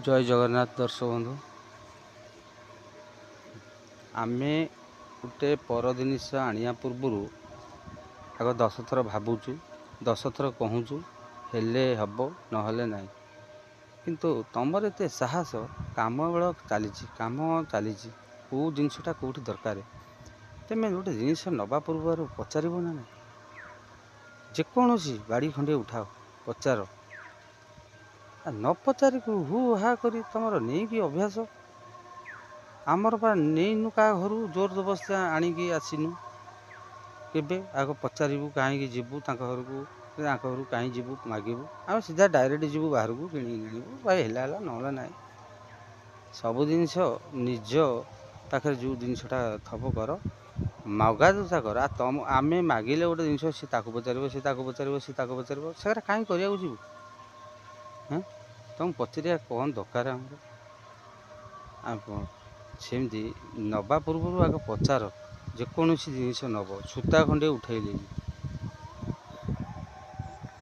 जय जगन्नाथ दर्शक बंधु आमे गोटे पर जिनिस आनिया पूर्वर आग 10 थर भावुचु 10 थर कहूचु हेले हब नहले नाई किंतु तुमर एत साहस काम बेल काम चली कौ जिनसा कौटी दरकार तेमें गोटे जिनिस नवा पूर्व पचार ना ना जेकोसी बाड़ी खंडे उठाओ पचार न पचारि हु हा करी तुमर नहीं कि अभ्यास आमर पा नहीं नु का घर जोर जबरदस्ती आणिकी आसीनु केबे आग पचारू कहीं जीवु घर को घर कहीं जीवु मागबू आम सीधा डायरेक्ट जीवु बाहर को कि भाई है ना ना सब जिनस निज पाखे जो जिनसटा थब कर मगा दूसरा कर तुम आम मागिले गोटे जिन सी पचार सी पचार सी पचार से कहीं करने जीवु हाँ तुम पचरिया कौन दरकार आमर सेमती नवा पूर्व आगे पचार जेकोसी जिनस नब सूता खंडे उठेले